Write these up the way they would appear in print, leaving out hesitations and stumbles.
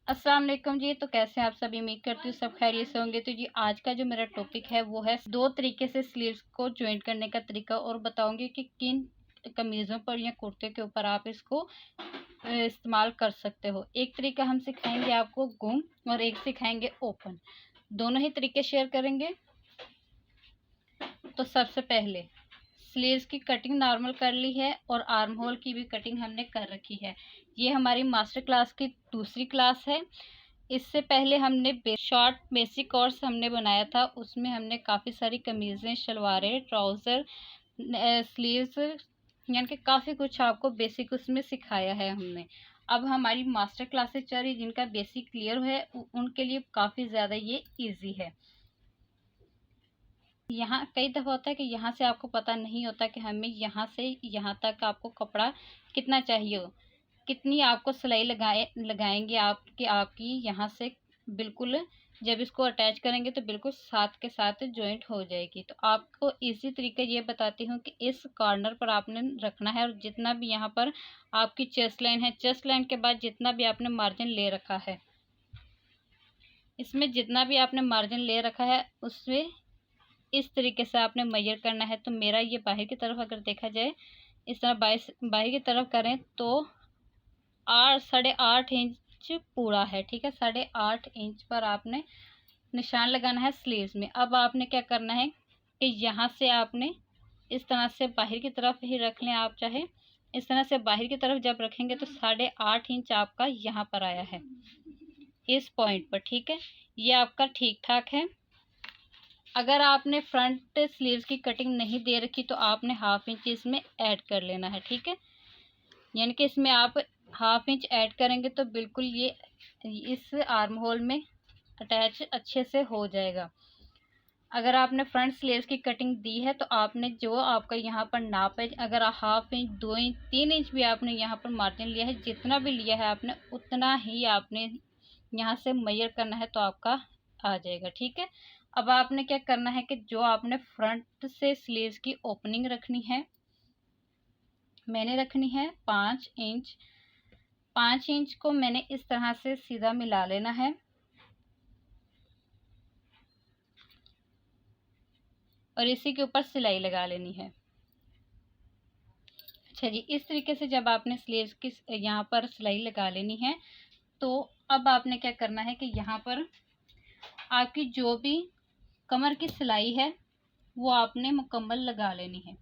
अस्सलाम वालेकुम जी। तो कैसे हैं आप सभी? उम्मीद करती हूँ सब खैरियत से होंगे। तो जी आज का जो मेरा टॉपिक है वो है 2 तरीके से स्लीव्स को जॉइंट करने का तरीका, और बताऊंगी कि किन कमीज़ों पर या कुर्ते के ऊपर आप इसको इस्तेमाल कर सकते हो। एक तरीका हम सिखाएंगे आपको गुम, और एक सिखाएंगे ओपन। दोनों ही तरीके शेयर करेंगे। तो सबसे पहले स्लीव्स की कटिंग नॉर्मल कर ली है, और आर्म होल की भी कटिंग हमने कर रखी है। ये हमारी मास्टर क्लास की दूसरी क्लास है। इससे पहले हमने शॉर्ट बेसिक कोर्स हमने बनाया था, उसमें हमने काफ़ी सारी कमीज़ें, शलवारें, ट्राउज़र, स्लीव्स, यानी कि काफ़ी कुछ आपको बेसिक उसमें सिखाया है हमने। अब हमारी मास्टर क्लासेस चल रही, जिनका बेसिक क्लियर है उनके लिए काफ़ी ज़्यादा ये इजी है। यहाँ कई दफ़ा होता है कि यहाँ से आपको पता नहीं होता कि हमें यहाँ से यहाँ तक आपको कपड़ा कितना चाहिए हो, कितनी आपको सिलाई लगाएंगे आपकी यहाँ से बिल्कुल। जब इसको अटैच करेंगे तो बिल्कुल साथ के साथ जॉइंट हो जाएगी। तो आपको इसी तरीके ये बताती हूँ कि इस कॉर्नर पर आपने रखना है, और जितना भी यहाँ पर आपकी चेस्ट लाइन है, चेस्ट लाइन के बाद जितना भी आपने मार्जिन ले रखा है, इसमें जितना भी आपने मार्जिन ले रखा है उसमें इस तरीके से आपने मेजर करना है। तो मेरा ये बाहर की तरफ अगर देखा जाए, इस तरह बाहर की तरफ करें तो 8.5 इंच पूरा है। ठीक है, 8.5 इंच पर आपने निशान लगाना है स्लीव्स में। अब आपने क्या करना है कि यहाँ से आपने इस तरह से बाहर की तरफ ही रख लें। आप चाहे इस तरह से बाहर की तरफ जब रखेंगे तो 8.5 इंच आपका यहाँ पर आया है, इस पॉइंट पर। ठीक है, ये आपका ठीक ठाक है। अगर आपने फ्रंट स्लीव्स की कटिंग नहीं दे रखी तो आपने 1/2 इंच इसमें ऐड कर लेना है। ठीक है, यानी कि इसमें आप 1/2 इंच ऐड करेंगे तो बिल्कुल ये इस आर्म होल में अटैच अच्छे से हो जाएगा। अगर आपने फ्रंट स्लीव्स की कटिंग दी है तो आपने जो आपका यहाँ पर नाप है, अगर 1/2 इंच, 2 इंच, 3 इंच भी आपने यहाँ पर मार्जिन लिया है, जितना भी लिया है आपने उतना ही आपने यहाँ से मेजर करना है तो आपका आ जाएगा। ठीक है, अब आपने क्या करना है कि जो आपने फ्रंट से स्लीव्स की ओपनिंग रखनी है, मैंने रखनी है 5 इंच। 5 इंच को मैंने इस तरह से सीधा मिला लेना है, और इसी के ऊपर सिलाई लगा लेनी है। अच्छा जी, इस तरीके से जब आपने स्लीव्स की यहाँ पर सिलाई लगा लेनी है तो अब आपने क्या करना है कि यहाँ पर आपकी जो भी कमर की सिलाई है वो आपने मुकम्मल लगा लेनी है।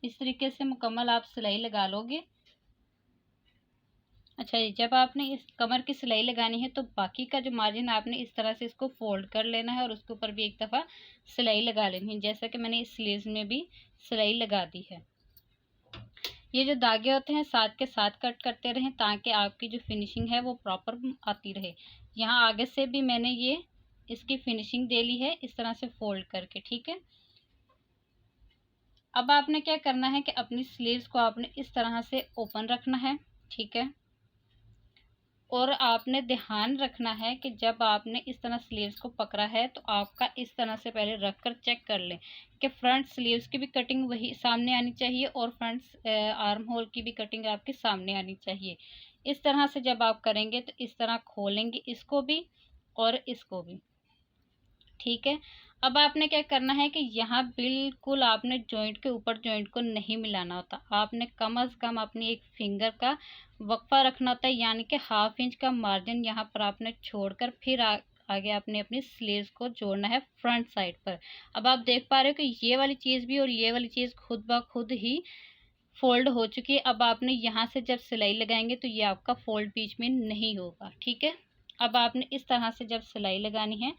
इस तरीके से मुकम्मल आप सिलाई लगा लोगे। अच्छा जी, जब आपने इस कमर की सिलाई लगानी है तो बाकी का जो मार्जिन आपने इस तरह से इसको फोल्ड कर लेना है, और उसके ऊपर भी एक दफ़ा सिलाई लगा लेनी है, जैसा कि मैंने इस स्लीव्स में भी सिलाई लगा दी है। ये जो धागे होते हैं साथ के साथ कट करते रहें ताकि आपकी जो फिनिशिंग है वो प्रॉपर आती रहे। यहाँ आगे से भी मैंने ये इसकी फिनिशिंग दे ली है इस तरह से फोल्ड करके। ठीक है, अब आपने क्या करना है कि अपनी स्लीव्स को आपने इस तरह से ओपन रखना है। ठीक है, और आपने ध्यान रखना है कि जब आपने इस तरह स्लीव्स को पकड़ा है तो आपका इस तरह से पहले रख कर चेक कर लें कि फ्रंट स्लीव्स की भी कटिंग वही सामने आनी चाहिए, और फ्रंट आर्म होल की भी कटिंग आपके सामने आनी चाहिए। इस तरह से जब आप करेंगे तो इस तरह खोलेंगे इसको भी और इसको भी। ठीक है, अब आपने क्या करना है कि यहाँ बिल्कुल आपने जॉइंट के ऊपर जॉइंट को नहीं मिलाना होता। आपने कम से कम अपनी एक फिंगर का वक्फा रखना होता है, यानी कि 1/2 इंच का मार्जिन यहाँ पर आपने छोड़कर फिर आगे आपने अपनी स्लीव्स को जोड़ना है फ्रंट साइड पर। अब आप देख पा रहे हो कि ये वाली चीज़ भी और ये वाली चीज़ खुद ब खुद ही फोल्ड हो चुकी है। अब आपने यहाँ से जब सिलाई लगाएंगे तो ये आपका फोल्ड बीच में नहीं होगा। ठीक है, अब आपने इस तरह से जब सिलाई लगानी है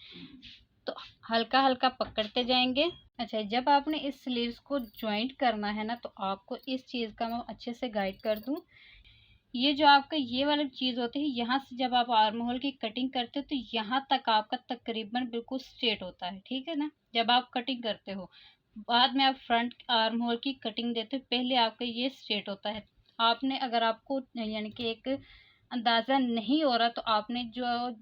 तो हल्का हल्का पकड़ते जाएंगे। अच्छा, जब आपने इस स्लीव्स को ज्वाइंट करना है ना, तो आपको इस चीज़ का मैं अच्छे से गाइड कर दूं। ये जो आपका ये वाली चीज़ होती है, यहाँ से जब आप आर्म होल की कटिंग करते हो तो यहाँ तक आपका तकरीबन बिल्कुल स्ट्रेट होता है। ठीक है ना, जब आप कटिंग करते हो, बाद में आप फ्रंट आर्म होल की कटिंग देते हो, पहले आपका ये स्ट्रेट होता है। आपने अगर आपको यानी कि एक अंदाज़ा नहीं हो रहा तो आपने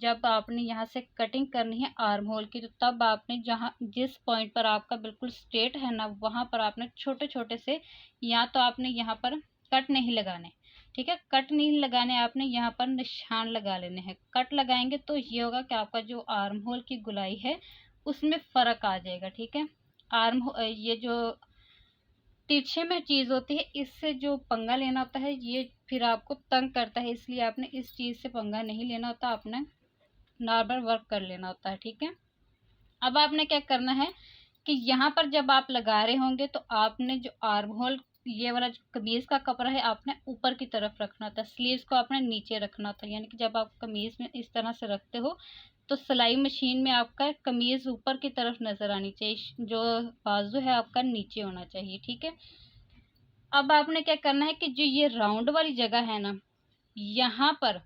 जब आपने यहाँ से कटिंग करनी है आर्म होल की, तो तब आपने जहाँ जिस पॉइंट पर आपका बिल्कुल स्ट्रेट है ना, वहाँ पर आपने छोटे छोटे से, या तो आपने यहाँ पर कट नहीं लगाने। ठीक है। कट नहीं लगाने, आपने यहाँ पर निशान लगा लेने हैं। कट लगाएंगे तो ये होगा कि आपका जो आर्म होल की गुलाई है उसमें फ़र्क आ जाएगा। ठीक है। ये जो तिरछे में चीज़ होती है, इससे जो पंगा लेना होता है ये फिर आपको तंग करता है, इसलिए आपने इस चीज़ से पंगा नहीं लेना होता, आपने नॉर्मल वर्क कर लेना होता है। ठीक है। अब आपने क्या करना है कि यहाँ पर जब आप लगा रहे होंगे तो आपने जो आर्म होल, ये वाला जो कमीज का कपड़ा है, आपने ऊपर की तरफ रखना होता है, स्लीव्स को आपने नीचे रखना होता है। यानी कि जब आप कमीज में इस तरह से रखते हो तो सिलाई मशीन में आपका कमीज ऊपर की तरफ नजर आनी चाहिए, जो बाजू है आपका नीचे होना चाहिए। ठीक है। अब आपने क्या करना है कि जो ये राउंड वाली जगह है ना, यहाँ पर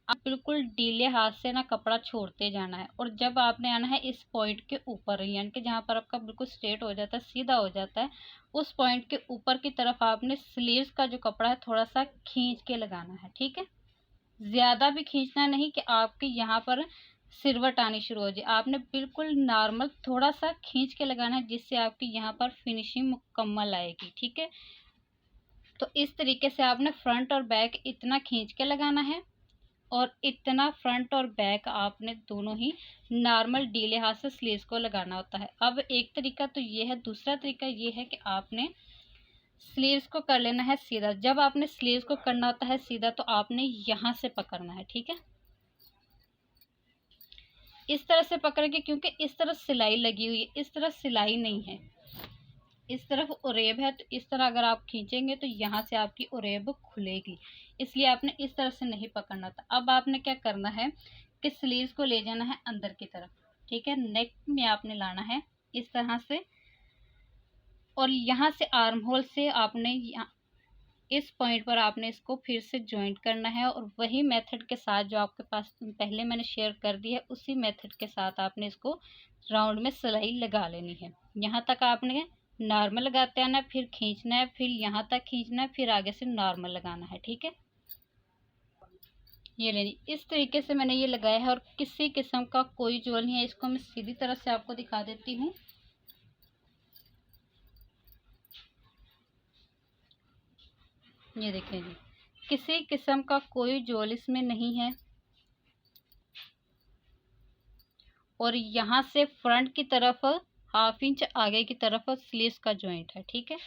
आप बिल्कुल ढीले हाथ से ना कपड़ा छोड़ते जाना है, और जब आपने आना है इस पॉइंट के ऊपर, यानी कि जहाँ पर आपका बिल्कुल स्ट्रेट हो जाता है, सीधा हो जाता है, उस पॉइंट के ऊपर की तरफ आपने स्लीव्स का जो कपड़ा है थोड़ा सा खींच के लगाना है। ठीक है। ज़्यादा भी खींचना नहीं कि आपके यहाँ पर सिरवट आनी शुरू हो जाए, आपने बिल्कुल नॉर्मल थोड़ा सा खींच के लगाना है, जिससे आपकी यहाँ पर फिनिशिंग मुकम्मल आएगी। ठीक है। तो इस तरीके से आपने फ्रंट और बैक इतना खींच के लगाना है, और इतना फ्रंट और बैक आपने दोनों ही नॉर्मल ढीले हाथ से स्लीव्स को लगाना होता है। अब एक तरीका तो ये है, दूसरा तरीका ये है कि आपने स्लीव्स को कर लेना है सीधा। जब आपने स्लीव्स को करना होता है सीधा तो आपने यहाँ से पकड़ना है। ठीक है। इस तरह से पकड़ेंगे, क्योंकि इस तरफ सिलाई लगी हुई है, इस तरफ सिलाई नहीं है, इस तरफ उरेब है, तो इस तरह अगर आप खींचेंगे तो यहाँ से आपकी उरेब खुलेगी, इसलिए आपने इस तरह से नहीं पकड़ना था। अब आपने क्या करना है कि स्लीव्स को ले जाना है अंदर की तरफ। ठीक है। नेक में आपने लाना है इस तरह से, और यहाँ से आर्म होल से आपने यहाँ इस पॉइंट पर आपने इसको फिर से जॉइंट करना है, और वही मेथड के साथ जो आपके पास पहले मैंने शेयर कर दी है, उसी मेथड के साथ आपने इसको राउंड में सिलाई लगा लेनी है। यहाँ तक आपने नॉर्मल लगाते आना है, फिर खींचना है, फिर यहाँ तक खींचना है, फिर आगे से नॉर्मल लगाना है। ठीक है। ये लेनी इस तरीके से मैंने ये लगाया है, और किसी किस्म का कोई जोल नहीं है। इसको मैं सीधी तरह से आपको दिखा देती हूँ। ये देखें जी, किसी किस्म का कोई जोल इसमें नहीं है, और यहाँ से फ्रंट की तरफ ½ इंच आगे की तरफ स्लीव्स का जॉइंट है। ठीक है।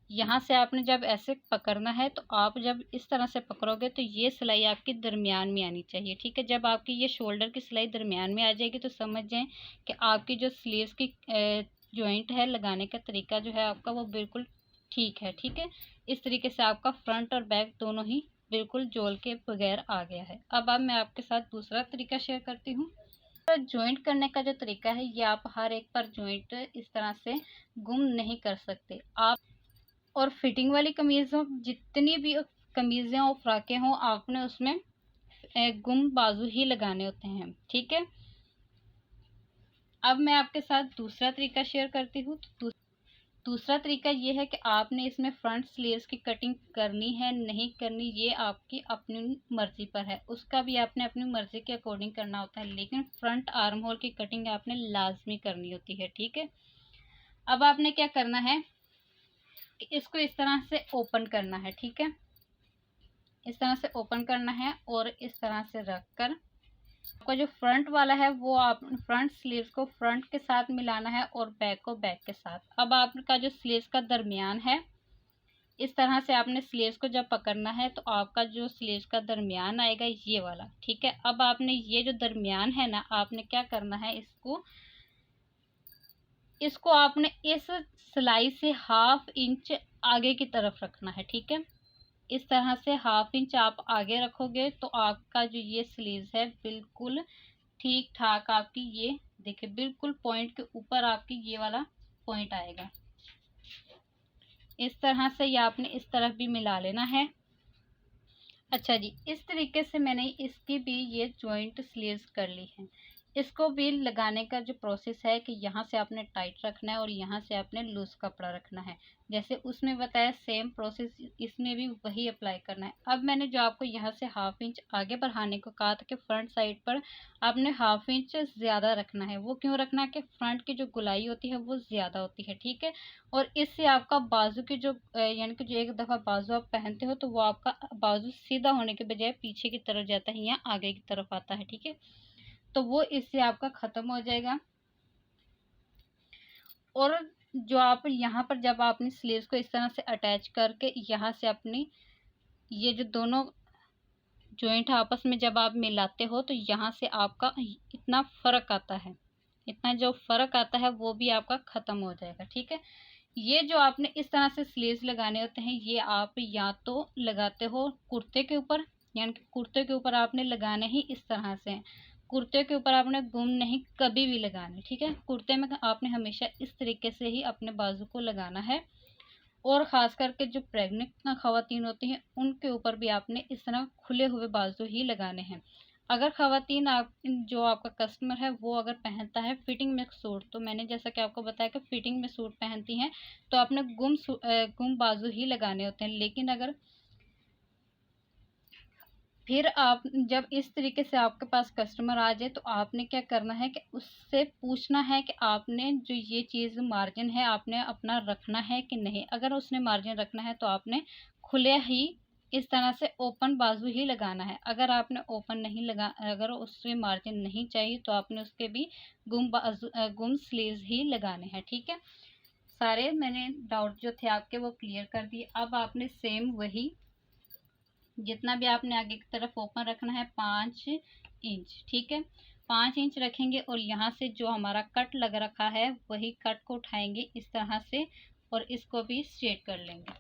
यहाँ से आपने जब ऐसे पकड़ना है तो आप जब इस तरह से पकड़ोगे तो ये सिलाई आपकी दरमियान में आनी चाहिए। ठीक है। जब आपकी ये शोल्डर की सिलाई दरमियान में आ जाएगी तो समझ जाएं कि आपकी जो स्लीव्स की जॉइंट है, लगाने का तरीका जो है आपका वो बिल्कुल ठीक है। ठीक है। इस तरीके से आपका फ्रंट और बैक दोनों ही बिल्कुल जोल के बगैर आ गया है। अब मैं आपके साथ दूसरा तरीका शेयर करती हूँ। जॉइंट करने का जो तरीका है, ये आप हर एक पर जॉइंट इस तरह से गुम नहीं कर सकते आप। और फिटिंग वाली कमीज़ों, जितनी भी कमीज़ें और फ्राकें हों, आपने उसमें गुम बाजू ही लगाने होते हैं। ठीक है। अब मैं आपके साथ दूसरा तरीका शेयर करती हूँ। तो दूसरा तरीका ये है कि आपने इसमें फ्रंट स्लीव्स की कटिंग करनी है नहीं करनी, ये आपकी अपनी मर्ज़ी पर है, उसका भी आपने अपनी मर्ज़ी के अकॉर्डिंग करना होता है, लेकिन फ्रंट आर्म होल की कटिंग आपने लाजमी करनी होती है। ठीक है। अब आपने क्या करना है कि इसको इस तरह से ओपन करना है। ठीक है। इस तरह से ओपन करना है, और इस तरह से रख कर आपका जो फ्रंट वाला है वो आप फ्रंट स्लीव्स को फ्रंट के साथ मिलाना है, और बैक को बैक के साथ। अब आपका जो स्लीव्स का दरमियान है, इस तरह से आपने स्लीव्स को जब पकड़ना है तो आपका जो स्लीव्स का दरमियान आएगा ये वाला। ठीक है। अब आपने ये जो दरमियान है ना, आपने क्या करना है, इसको आपने इस सिलाई से ½ इंच आगे की तरफ रखना है। ठीक है। इस तरह से ½ इंच आप आगे रखोगे तो आपका जो ये स्लीव्स है बिल्कुल ठीक ठाक आपकी, ये देखिए बिल्कुल पॉइंट के ऊपर आपकी ये वाला पॉइंट आएगा। इस तरह से ये आपने इस तरफ भी मिला लेना है। अच्छा जी, इस तरीके से मैंने इसकी भी ये जॉइंट स्लीव्स कर ली है। इसको भी लगाने का जो प्रोसेस है कि यहाँ से आपने टाइट रखना है और यहाँ से आपने लूज कपड़ा रखना है। जैसे उसमें बताया सेम प्रोसेस इसमें भी वही अप्लाई करना है। अब मैंने जो आपको यहाँ से 1/2 इंच आगे बढ़ाने को कहा था कि फ्रंट साइड पर आपने 1/2 इंच ज़्यादा रखना है। वो क्यों रखना है कि फ्रंट की जो गुलाई होती है वो ज़्यादा होती है, ठीक है। और इससे आपका बाजू की जो यानी कि जो एक दफ़ा बाजू आप पहनते हो तो वो आपका बाजू सीधा होने के बजाय पीछे की तरफ जाता है या आगे की तरफ आता है, ठीक है। तो वो इससे आपका ख़त्म हो जाएगा। और जो आप यहाँ पर जब आपने स्लीव्स को इस तरह से अटैच करके यहाँ से अपनी ये जो दोनों जॉइंट आपस में जब आप मिलाते हो तो यहाँ से आपका इतना फ़र्क आता है, इतना जो फ़र्क आता है वो भी आपका ख़त्म हो जाएगा, ठीक है। ये जो आपने इस तरह से स्लीव्स लगाने होते हैं ये आप या तो लगाते हो कुर्ते के ऊपर, यानी कि कुर्ते के ऊपर आपने लगाने ही इस तरह से हैं। कुर्ते के ऊपर आपने गुम नहीं कभी भी लगाने, ठीक है। कुर्ते में आपने हमेशा इस तरीके से ही अपने बाजू को लगाना है। और ख़ास करके जो प्रेग्नेंट ख़वातीन होती हैं उनके ऊपर भी आपने इस तरह खुले हुए बाजू ही लगाने हैं। अगर ख़वातीन आप जो आपका कस्टमर है वो अगर पहनता है फिटिंग में सूट, तो मैंने जैसा कि आपको बताया कि फिटिंग में सूट पहनती हैं तो आपने गुम बाजू ही लगाने होते हैं। लेकिन अगर फिर आप जब इस तरीके से आपके पास कस्टमर आ जाए तो आपने क्या करना है कि उससे पूछना है कि आपने जो ये चीज़ मार्जिन है आपने अपना रखना है कि नहीं। अगर उसने मार्जिन रखना है तो आपने खुले ही इस तरह से ओपन बाजू ही लगाना है। अगर आपने ओपन नहीं लगा, अगर उससे मार्जिन नहीं चाहिए तो आपने उसके भी गुम स्लीव्स ही लगाने हैं, ठीक है। सारे मैंने डाउट जो थे आपके वो क्लियर कर दिए। अब आपने सेम वही जितना भी आपने आगे की तरफ ओपन रखना है 5 इंच, ठीक है। 5 इंच रखेंगे और यहाँ से जो हमारा कट लग रखा है वही कट को उठाएंगे इस तरह से और इसको भी स्ट्रेट कर लेंगे।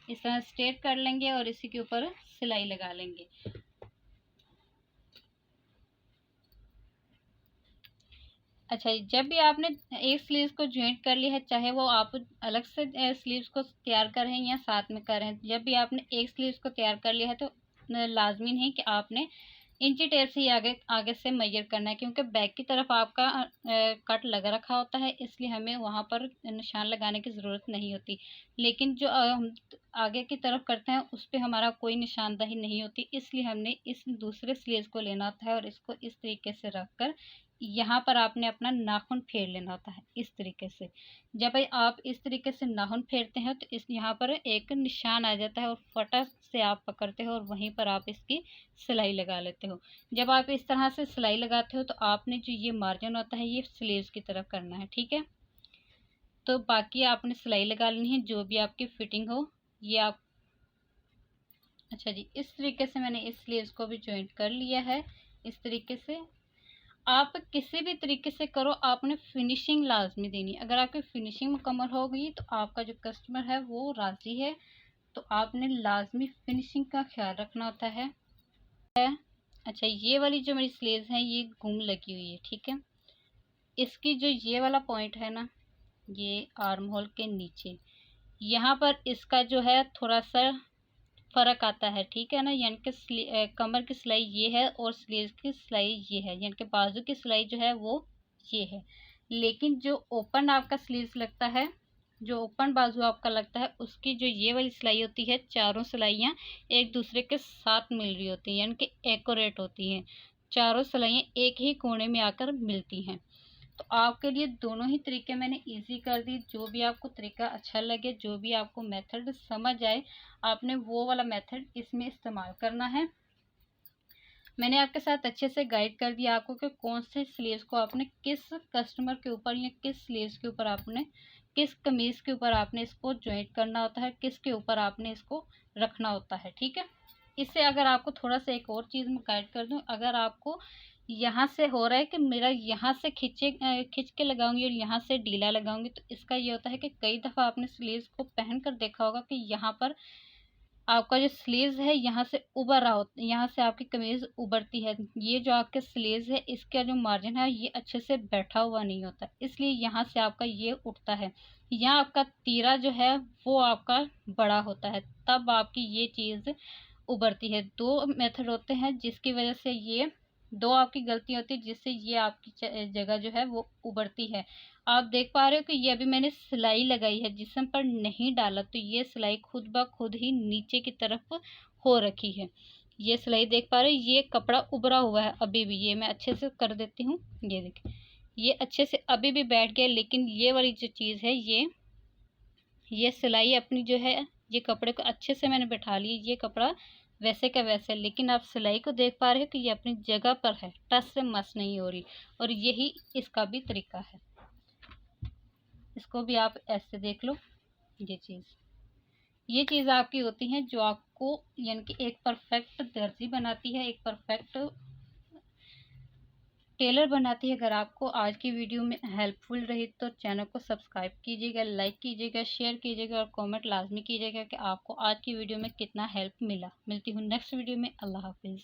इस तरह स्ट्रेट कर लेंगे और इसी के ऊपर सिलाई लगा लेंगे। अच्छा, जब भी आपने एक स्लीव्स को ज्वाइंट कर लिया है, चाहे वो आप अलग से स्लीव्स को तैयार करें या साथ में करें, जब भी आपने एक स्लीव्स को तैयार कर लिया है तो लाजमी नहीं कि आपने इंची टेप से ही आगे आगे से मेजर करना है, क्योंकि बैक की तरफ आपका कट लग रखा होता है, इसलिए हमें वहाँ पर निशान लगाने की ज़रूरत नहीं होती। लेकिन जो हम आगे की तरफ करते हैं उस पर हमारा कोई निशानदाही नहीं होती, इसलिए हमने इस दूसरे स्लीव्स को लेना होता है और इसको इस तरीके से रख कर यहाँ पर आपने अपना नाखून फेर लेना होता है इस तरीके से। जब आप इस तरीके से नाखून फेरते हैं तो इस यहाँ पर एक निशान आ जाता है और फटक से आप पकड़ते हो और वहीं पर आप इसकी सिलाई लगा लेते हो। जब आप इस तरह से सिलाई लगाते हो तो आपने जो ये मार्जिन होता है ये स्लीव्स की तरफ करना है, ठीक है। तो बाकी आपने सिलाई लगा लेनी है जो भी आपकी फिटिंग हो ये आप। अच्छा जी, इस तरीके से मैंने इस स्लीव्स को भी जॉइंट कर लिया है। इस तरीके से आप किसी भी तरीके से करो, आपने फिनिशिंग लाजमी देनी है। अगर आपकी फिनिशिंग मुकम्मल हो गई तो आपका जो कस्टमर है वो राज़ी है। तो आपने लाजमी फिनिशिंग का ख्याल रखना होता है। अच्छा, ये वाली जो मेरी स्लीव्स हैं ये गुम लगी हुई है, ठीक है। इसकी जो ये वाला पॉइंट है ना, ये आर्म होल के नीचे यहाँ पर इसका जो है थोड़ा सा फ़र्क आता है, ठीक है ना। यानी कि कमर की सिलाई ये है और स्लीव्स की सिलाई ये है, यानी कि बाजू की सिलाई जो है वो ये है। लेकिन जो ओपन आपका स्लीव्स लगता है, जो ओपन बाजू आपका लगता है उसकी जो ये वाली सिलाई होती है, चारों सिलाइयाँ एक दूसरे के साथ मिल रही होती हैं, यानी कि एक्यूरेट होती हैं। चारों सिलाइयाँ एक ही कोने में आकर मिलती हैं। तो आपके लिए दोनों ही तरीके मैंने इजी कर दी। जो भी आपको तरीका अच्छा लगे, जो भी आपको मेथड समझ आए, आपने वो वाला मेथड इसमें इस्तेमाल करना है। मैंने आपके साथ अच्छे से गाइड कर दिया आपको कि कौन से स्लीव्स को आपने किस कस्टमर के ऊपर या किस स्लीव्स के ऊपर आपने किस कमीज़ के ऊपर आपने इसको जॉइंट करना होता है, किसके ऊपर आपने इसको रखना होता है, ठीक है। इससे अगर आपको थोड़ा सा एक और चीज़ मैं गाइड कर दूं, अगर आपको यहाँ से हो रहा है कि मेरा यहाँ से खींच के लगाऊंगी और यहाँ से ढीला लगाऊंगी, तो इसका ये होता है कि कई दफ़ा आपने स्लीव्स को पहन कर देखा होगा कि यहाँ पर आपका जो स्लीव्स है यहाँ से उभर रहा होता है, यहाँ से आपकी कमीज़ उभरती है। ये जो आपके स्लीव्स है इसका जो मार्जिन है ये अच्छे से बैठा हुआ नहीं होता, इसलिए यहाँ से आपका ये उठता है। यहाँ आपका तीरा जो है वो आपका बड़ा होता है, तब आपकी ये चीज़ उभरती है। दो मेथड होते हैं जिसकी वजह से ये दो आपकी गलती होती है जिससे ये आपकी जगह जो है वो उभरती है। आप देख पा रहे हो कि ये अभी मैंने सिलाई लगाई है, जिस्म पर नहीं डाला, तो ये सिलाई खुद ब खुद ही नीचे की तरफ हो रखी है। ये सिलाई देख पा रहे हो, ये कपड़ा उभरा हुआ है अभी भी। ये मैं अच्छे से कर देती हूँ, ये देखिए ये अच्छे से अभी भी बैठ गया। लेकिन ये वाली जो चीज़ है, ये सिलाई अपनी जो है, ये कपड़े को अच्छे से मैंने बैठा ली। ये कपड़ा वैसे का वैसे, लेकिन आप सिलाई को देख पा रहे हो कि ये अपनी जगह पर है, टस से मस नहीं हो रही। और यही इसका भी तरीका है, इसको भी आप ऐसे देख लो। ये चीज़ आपकी होती है जो आपको यानी कि एक परफेक्ट दर्जी बनाती है, एक परफेक्ट टेलर बनाती है। अगर आपको आज की वीडियो में हेल्पफुल रही तो चैनल को सब्सक्राइब कीजिएगा, लाइक कीजिएगा, शेयर कीजिएगा और कमेंट लाजमी कीजिएगा कि आपको आज की वीडियो में कितना हेल्प मिला। मिलती हूँ नेक्स्ट वीडियो में। अल्लाह हाफिज़।